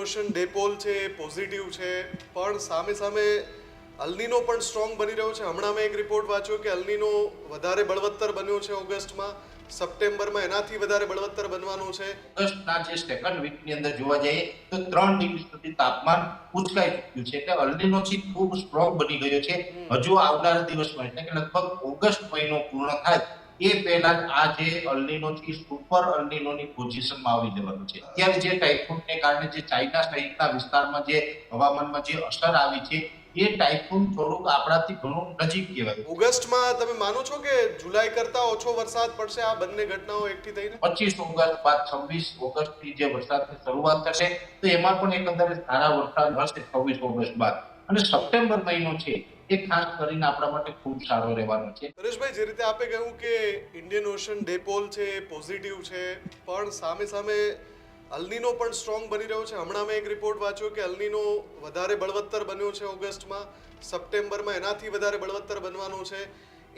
Ocean ડેપોલ છે એ positive છે, પણ સામે સામે અલ્નીનો પણ સ્ટ્રોંગ બની રહ્યો છે. હમણાં મેં એક રિપોર્ટ વાંચ્યો કે અલ્નીનો વધારે બળવત્તર બન્યો છે ઓગસ્ટમાં, સપ્ટેમ્બરમાં એનાથી વધારે બળવત્તર બનવાનું છે. ઓગસ્ટના જે સેકન્ડ વીકની અંદર જોવા જઈએ તો 3 ડિગ્રી સુધી તાપમાન ઉંચકાઈ ચૂક્યું છે. એટલે અલ્નીનો છે ખૂબ સ્ટ્રોંગ બની ગયો છે. હજુ આવનારા દિવસમાં એટલે કે લગભગ ઓગસ્ટ મહિનો પૂર્ણ થાય એ પહેલા જ આ જે અલ્નીનો છે સુપર અલ્નીનોની પોઝિશનમાં આવી જવાનું છે. અત્યારે જે ટાઇફૂનને કારણે જે ચાઇના સહિતના વિસ્તારમાં જે હવામાનમાં જે અસર આવી છે એ ટાઇફૂન થોડુંક આપણાથી ઘણું નજીક કહેવાય. ઓગસ્ટમાં તમે માનો છો કે જુલાઈ કરતા ઓછો વરસાદ પડશે આ બંને ઘટનાઓ એકઠી થઈને? 25 ઓગસ્ટ બાદ 26 ઓગસ્ટથી જે વરસાદની શરૂઆત થશે તો એમાં પણ એકંદરે સારા વરસાદ હશે 26 ઓગસ્ટ બાદ. અને સપ્ટેમ્બર મહિનો છે એ ખાસ કરીને આપણા માટે ખૂબ સારો રહેવાનો છે. નરેશભાઈ, જે રીતે આપે કહ્યું કે ઇન્ડિયન ઓશન ડેપોલ છે એ પોઝિટિવ છે, પણ સામે સામે અલ્નીનો પણ સ્ટ્રોંગ બની રહ્યો છે. હમણાં મેં એક રિપોર્ટ વાંચ્યો કે અલ્નીનો વધારે બળવત્તર બન્યો છે ઓગસ્ટમાં, સપ્ટેમ્બરમાં એનાથી વધારે બળવત્તર બનવાનું છે.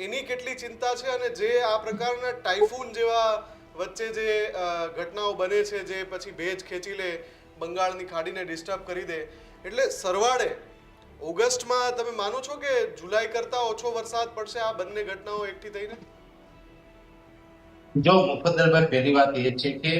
એની કેટલી ચિંતા છે? અને જે આ પ્રકારના ટાઇફૂન જેવા વચ્ચે જે ઘટનાઓ બને છે જે પછી ભેજ ખેંચી લે, બંગાળની ખાડીને ડિસ્ટર્બ કરી દે, એટલે સરવાળે ઓગસ્ટમાં તમે માનો છો કે જુલાઈ કરતા ઓછો વરસાદ પડશે આ બંને ઘટનાઓ એકઠી થઈને? જો મુફદ્દલભાઈ, પહેલી વાત એ છે કે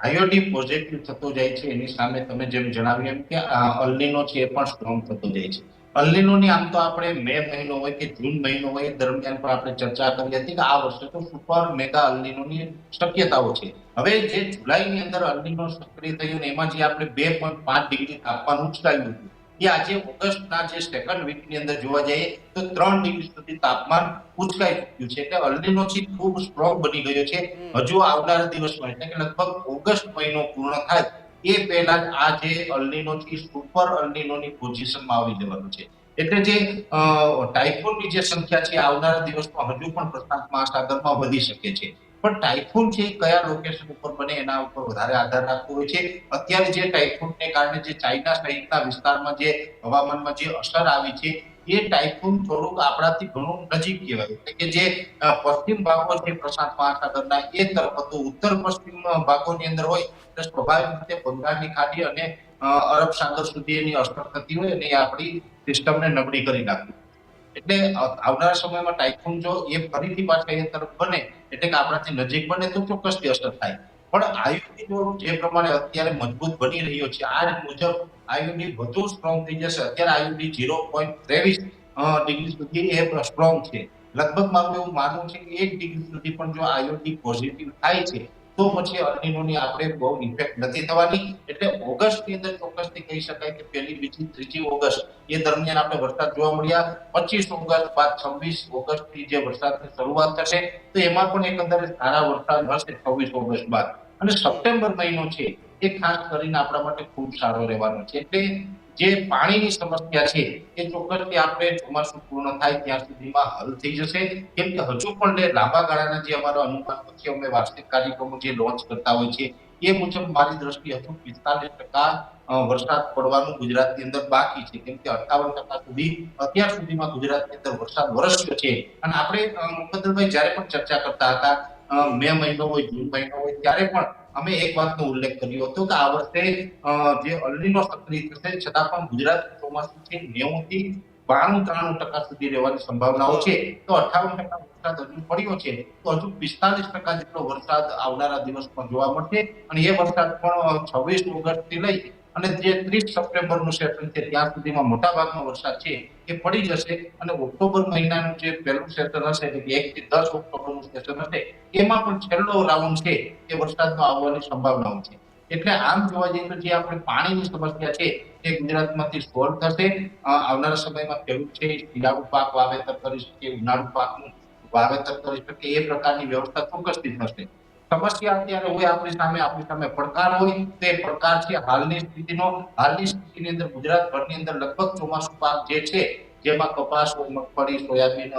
આયોડી પોઝિટિવ થતો જાય છે એની સામે તમે જેમ જણાવ્યું એમ કે અલ્નીનો છે એ પણ સ્ટ્રોંગ થતો જાય છે. અલ્નીનોની આમ તો આપણે મે મહિનો હોય કે જૂન મહિનો હોય એ દરમિયાન પણ આપણે ચર્ચા કરી હતી કે આ વર્ષે તો સુપર મેગા અલ્નીનોની શક્યતાઓ છે. હવે જે જુલાઈની અંદર અલ્નીનો સક્રિય થયો ને એમાં જે આપણે 2.5 ડિગ્રી તાપમાન ઉચકાયું હતું એ આજે ઓગસ્ટના જે સેકન્ડ વીકની અંદર જોવા જઈએ તો 3 ડિગ્રી સુધી તાપમાન ઉચકાઈ ચૂક્યું છે. એટલે અલ્નીનો છે ખૂબ સ્ટ્રોંગ બની ગયો છે. હજુ આવનારા દિવસમાં એટલે કે લગભગ ઓગસ્ટ મહિનો પૂર્ણ થાય એ પહેલા જ આ જે અલ્નીનો છે સુપર અલ્નીનોની પોઝિશનમાં આવી જવાનું છે. એટલે જે ટાઇફૂનની જે સંખ્યા છે આવનારા દિવસમાં હજુ પણ પ્રશાંત મહાસાગરમાં વધી શકે છે. પણ ટાઇફૂન છે કયા લોકેશન ઉપર બને એના ઉપર વધારે આધાર રાખતો હોય છે. અત્યારે જે ટાઇફૂનને કારણે જે ચાઇના સહિતના વિસ્તારમાં જે હવામાનમાં જે અસર આવી છે એ ટાઇફૂન થોડુંક આપણાથી ઘણું નજીક કહેવાય. એટલે કે જે પશ્ચિમ ભાગો છે પ્રશાંત મહાસાગરના એ તરફ હતો, ઉત્તર પશ્ચિમ ભાગોની અંદર હોય એટલે સ્વાભાવિક રીતે બંગાળની ખાડી અને અરબ સાગર સુધી એની અસર થતી હોય અને એ આપણી સિસ્ટમને નબળી કરી નાખતી. એટલે આવનારા સમયમાં ટાઇફૂન જો એ ફરીથી પાછા એ તરફ બને એટલે કે આપણાથી નજીક બને તો ચોક્કસથી અસર થાય. પણ આયુડી જો જે પ્રમાણે અત્યારે મજબૂત બની રહ્યો છે આ મુજબ આયુડી વધુ સ્ટ્રોંગ થઈ જશે. અત્યારે આયુડી 0.23 ડિગ્રી સુધી એ સ્ટ્રોંગ છે. લગભગ મારું એવું માનવું છે કે 1 ડિગ્રી સુધી પણ જો આયુડી પોઝિટિવ થાય છે તો પછી અલ્નીનોની આપણે બહુ ઇફેક્ટ નથી થવાની. એટલે ઓગસ્ટની અંદર ચોક્કસથી કહી શકાય કે પહેલી, બીજી, ત્રીજી ઓગસ્ટ એ દરમિયાન આપણે વરસાદ જોવા મળ્યા. 25 ઓગસ્ટ બાદ 26 ઓગસ્ટથી જે વરસાદની શરૂઆત થશે તો એમાં પણ એકંદરે સારા વરસાદ હશે 26 ઓગસ્ટ બાદ. અને સપ્ટેમ્બર મહિનો છે એ ખાસ કરીને આપણા માટે ખૂબ સારો રહેવાનો છે. એટલે જે પાણીની સમસ્યા છે એ ચોક્કસથી આપણે ચોમાસું પૂર્ણ થાય ત્યાં સુધીમાં હલ થઈ જશે. કેમ કે હજુ પણ લાંબા ગાળાના જે અમારા અનુમાન પછી અમે વાર્ષિક કાર્યક્રમો જે લોન્ચ કરતા હોય છે એ મુજબ મારી દ્રષ્ટિએ હજુ 45% વરસાદ પડવાનું ગુજરાતની અંદર બાકી છે. કેમ કે 58% સુધી અત્યાર સુધીમાં ગુજરાતની અંદર વરસાદ વરસ્યો છે. અને આપણે મુફદ્દલભાઈ જ્યારે પણ ચર્ચા કરતા હતા મે મહિનો હોય, જૂન મહિનો હોય ત્યારે પણ અમે એક વાતનો ઉલ્લેખ કર્યો હતો કે આ વર્ષે જે અલ્નીનો સક્રિય થશે છતાં પણ ગુજરાત ચોમાસું છે 90 થી 92-93% સુધી રહેવાની સંભાવનાઓ છે. તો 58% વરસાદ હજુ પડ્યો છે તો હજુ 45% જેટલો વરસાદ આવનારા દિવસમાં જોવા મળશે. અને એ વરસાદ પણ 26 ઓગસ્ટથી લઈ અને જે 30 સપ્ટેમ્બરનું સેશન છે ત્યાં સુધીમાં મોટાભાગનો વરસાદ છે એ પડી જશે. અને ઓક્ટોબર મહિનાનું જે પહેલું સેશન હશે એટલે કે 1 થી 10 ઓક્ટોબરનું સેશન હશે એમાં પણ છેલ્લો રાઉન્ડ છે એ વરસાદનો આવવાની સંભાવનાઓ છે. એટલે આમ જોવા જઈએ તો જે આપણે પાણીની સમસ્યા છે એ ગુજરાતમાંથી સોલ્વ થશે. આવનારા સમયમાં ખેડૂત છે શિયાળુ પાક વાવેતર કરી શકે, ઉનાળુ પાકનું વાવેતર કરી શકે એ પ્રકારની વ્યવસ્થા ચોક્કસથી થશે. સમસ્યા અત્યારે હોય આપણી સામે પડકાર હોય તો એ પડકાર છે હાલની સ્થિતિની અંદર ગુજરાતભરની અંદર લગભગ ચોમાસું પાક જે છે જેમાં કપાસ હોય, મગફળી, સોયાબીન,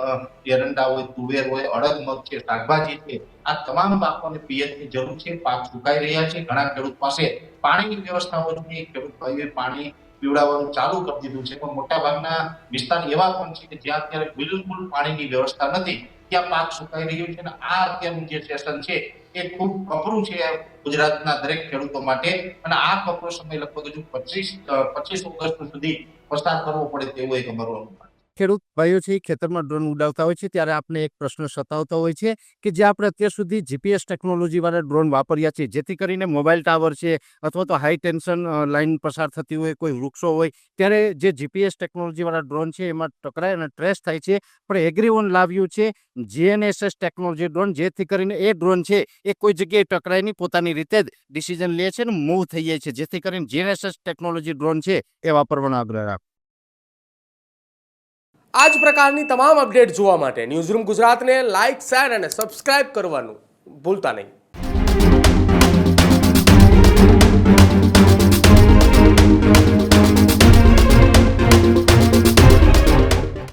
એરંડા હોય, તુવેર હોય, અડદ, મગ છે, શાકભાજી છે, આ તમામ પાકોને પિયતની જરૂર છે. પાક સુકાઈ રહ્યા છે. ઘણા ખેડૂત પાસે પાણીની વ્યવસ્થાઓ છે, ખેડૂત ભાઈઓએ પાણી પીવડાવવાનું ચાલુ કરી દીધું છે. પણ મોટાભાગના વિસ્તાર એવા પણ છે કે જ્યાં અત્યારે બિલકુલ પાણીની વ્યવસ્થા નથી, ત્યાં પાક સુકાઈ રહ્યો છે. અને આ અત્યારનું જે સેશન છે એ ખૂબ કપરું છે ગુજરાતના દરેક ખેડૂતો માટે, અને આ કપરો સમય લગભગ હજુ 25 ઓગસ્ટ સુધી પસાર કરવો પડે તેવું એક અમારું અનુમાન. ખેડૂત ભાઈઓ છે ખેતરમાં ડ્રોન ઉડાવતા હોય છે ત્યારે આપણે એક પ્રશ્ન સતાવતો હોય છે કે જે આપણે અત્યાર સુધી જીપીએસ ટેકનોલોજીવાળા ડ્રોન વાપર્યા છે, જેથી કરીને મોબાઈલ ટાવર છે અથવા તો હાઈ ટેન્શન લાઇન પસાર થતી હોય, કોઈ વૃક્ષો હોય, ત્યારે જે જીપીએસ ટેકનોલોજીવાળા ડ્રોન છે એમાં ટકરાય અને ટ્રેસ થાય છે. પણ એગ્રીઓન લાવ્યું છે જીએનએસએસ ટેકનોલોજી ડ્રોન, જેથી કરીને એ ડ્રોન છે એ કોઈ જગ્યાએ ટકરાય નહીં, પોતાની રીતે જ ડિસિઝન લે છે અને મૂવ થઈ જાય છે, જેથી કરીને જીએનએસએસ ટેકનોલોજી ડ્રોન છે એ વાપરવાનો આગ્રહ રાખો. આ જ પ્રકારની તમામ અપડેટ જોવા માટે ન્યૂઝરૂમ ગુજરાતને લાઇક, શેર અને સબસ્ક્રાઇબ કરવાનું ભૂલતા નહીં.